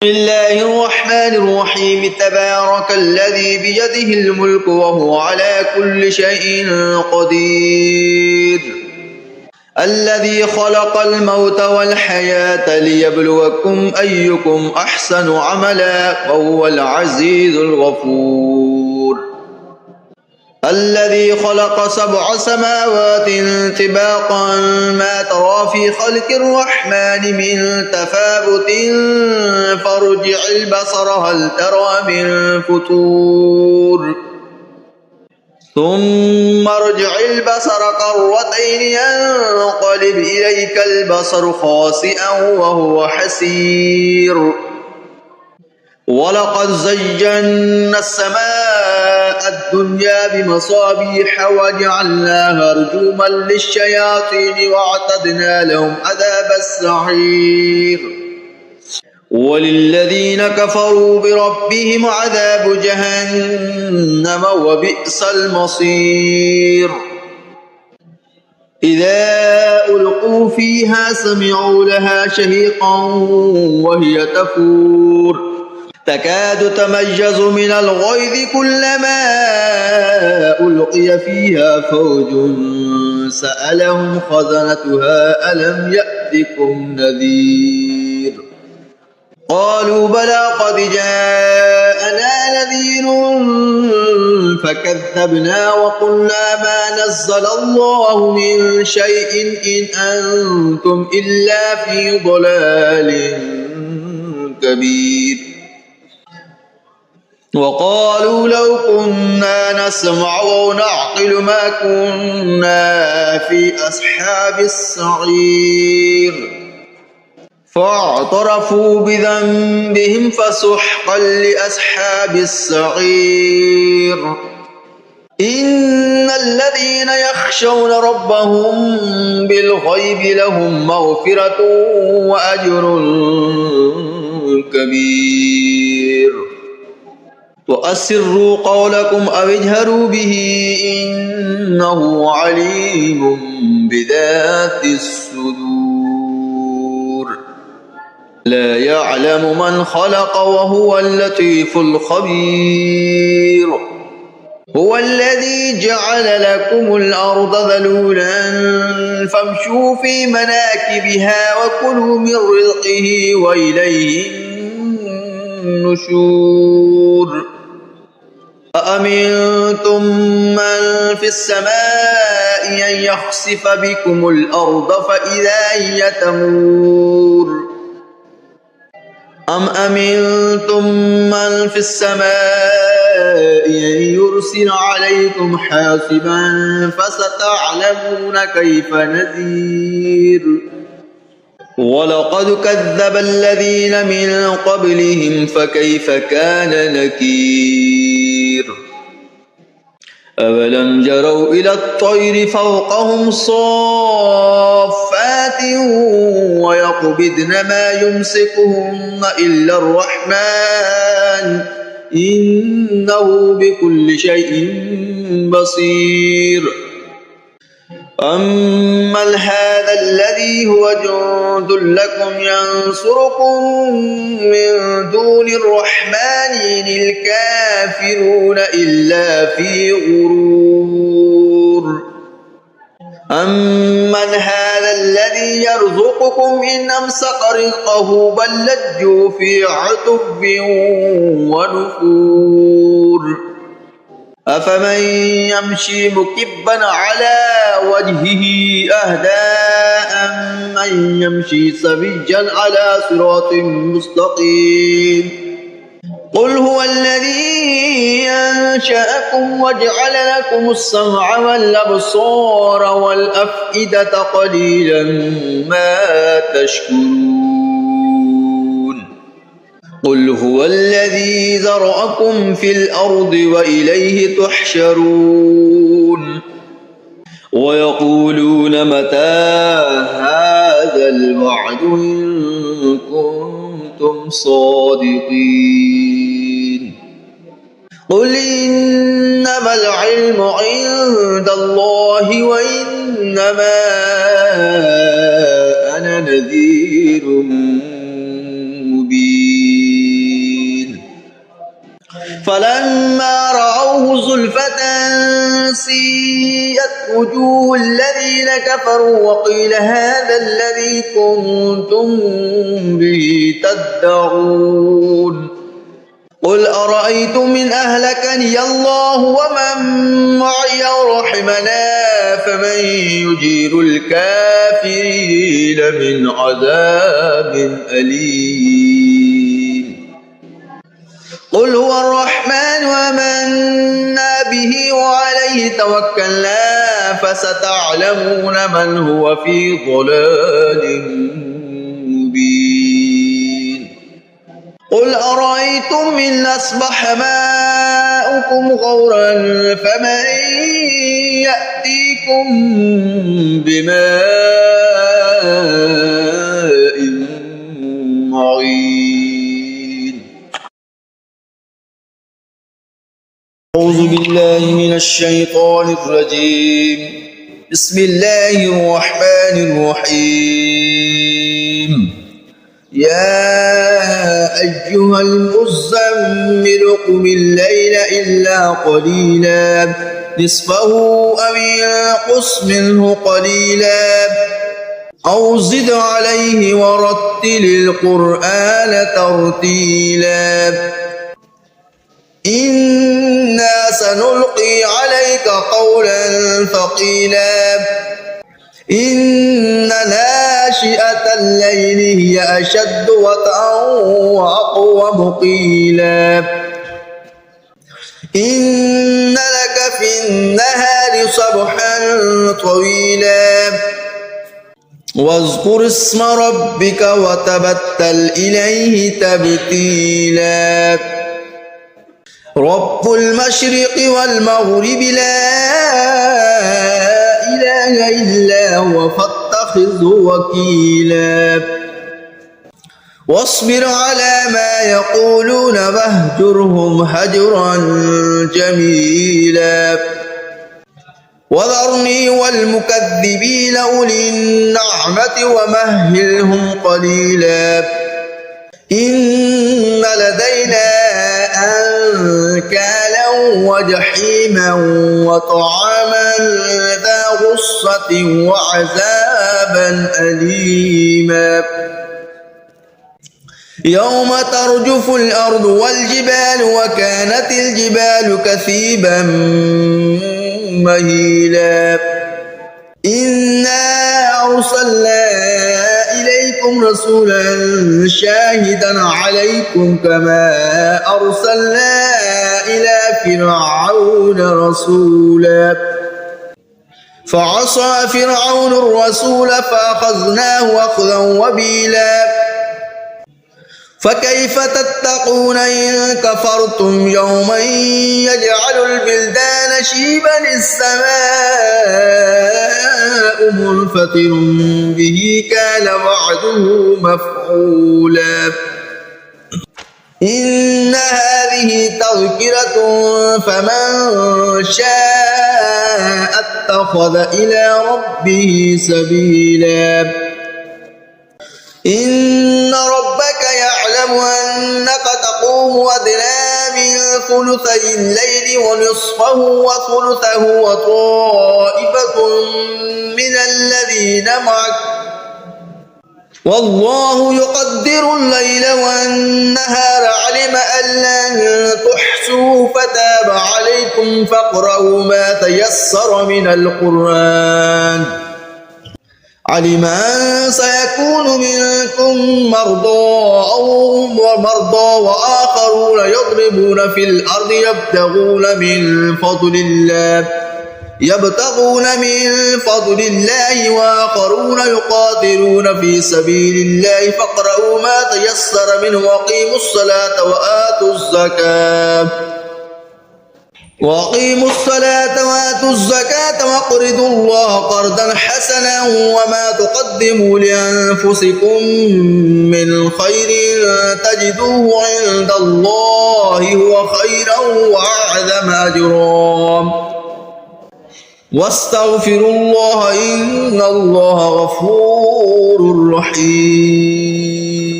الله الرحمن الرحيم تبارك الذي بيده الملك وهو على كل شيء قدير الذي خلق الموت والحياة ليبلوكم أيكم أحسن عملا وهو العزيز الغفور الذي خلق 7 سماوات طباقا ما ترى في خلق الرحمن من تفاوت فارجع البصر هل ترى من فطور ثم ارجع البصر كرتين ينقلب إليك البصر خاسئا وهو حسير ولقد زينا السماء الدنيا بمصابيح وجعلناها رجوما للشياطين واعتدنا لهم عذاب السعير وللذين كفروا بربهم عذاب جهنم وبئس المصير إذا ألقوا فيها سمعوا لها شهيقا وهي تفور تكاد تميز من الغيظ كلما ألقي فيها فوج سألهم خزنتها ألم يأتكم نذير قالوا بلى قد جاءنا نذير فكذبنا وقلنا ما نزل الله من شيء إن أنتم إلا في ضلال كبير وقالوا لو كنا نسمع أو نعقل ما كنا في أصحاب السعير فاعترفوا بذنبهم فسحقا لأصحاب السعير إن الذين يخشون ربهم بالغيب لهم مغفرة وأجر كبير وأسروا قولكم أو اجهروا به إنه عليم بذات الصدور لا يعلم من خلق وهو اللطيف الخبير هو الذي جعل لكم الأرض ذلولا فامشوا في مناكبها وكلوا من رزقه وإليه النشور أأمنتم من في السماء أن يخسف بكم الأرض فإذا هي تمور أم أمنتم من في السماء أن يرسل عليكم حاصبا فستعلمون كيف نذير ولقد كذب الذين من قبلهم فكيف كان نكير أولم يروا إلى الطير فوقهم صافات ويقبضن ما يمسكهن إلا الرحمن إنه بكل شيء بصير أمن هذا الذي هو جند لكم ينصركم من دون الرحمن إن الكافرون إلا في غرور أمن هذا الذي يرزقكم إن أمسك رزقه بل لجوا في عتب ونفور أفمن يمشي مكبا على وجهه أهدى أمن يمشي سويا على صراط مستقيم قل هو الذي أنشأكم وجعل لكم السمع والأبصار والأفئدة قليلا ما تشكرون قل هو الذي ذرأكم في الأرض وإليه تحشرون ويقولون متى هذا الوعد إن كنتم صادقين قل إنما العلم عند الله وإنما أنا نذير مبين فلما رأوه زلفة سيئت وجوه الذين كفروا وقيل هذا الذي كنتم به تدعون قل أرأيتم إن أهلكني الله ومن معي ورحمنا فمن يجير الكافرين من عذاب أليم قل هو الرحمن آمنا به وعليه توكلنا فستعلمون من هو في ضلال مبين قل أرأيتم إن أصبح ماؤكم غورا فمن يأتيكم بماء معين أعوذ بالله من الشيطان الرجيم بسم الله الرحمن الرحيم يا أيها المزمل قم الليل إلا قليلا نصفه أو انقص منه قليلا أو زد عليه ورتل القرآن ترتيلا إنا سنلقي عليك قولا ثقيلا إن ناشئة الليل هي أشد وطئا وأقوم قيلا إن لك في النهار سبحا طويلا واذكر اسم ربك وتبتل إليه تبتيلا رب المشرق والمغرب لا إله إلا هو فاتخذه وكيلا واصبر على ما يقولون واهجرهم هجرا جميلا وذرني والمكذبين أولي النعمة ومهلهم قليلا إن لدينا أنكالا وجحيما وطعاما ذا غصة وعذابا أليما يوم ترجف الأرض والجبال وكانت الجبال كثيبا مهيلا إنا أرسلنا إليكم رسولا شاهدا عليكم كما أرسلنا إلى فرعون رسولا فعصى فرعون الرسول فأخذناه أخذا وبيلا فكيف تتقون إن كفرتم يوما يجعل البلدان شيبا السماء منفطر به كان وعده مفعولا إن هذه تذكرة فمن شاء اتخذ إلى ربه سبيلا إن ربك يعلم أنك تقوم أدنى من ثلثي الليل ونصفه وثلثه وطائفة من الذين معك والله يقدر الليل والنهار علم أن لن تحصوا فتاب عليكم فاقرؤوا ما تيسر من القرآن علم أن سيكون منكم مرضى وآخرون يضربون في الأرض يبتغون من فضل الله وآخرون يقاتلون في سبيل الله فاقرؤوا ما تيسر منه وأقيموا الصلاة وآتوا الزكاة وأقرضوا الله قرضا حسنا وما تقدموا لأنفسكم من خير تجدوه عند الله هو خيرا وأعظم أجرا واستغفروا الله إن الله غفور رحيم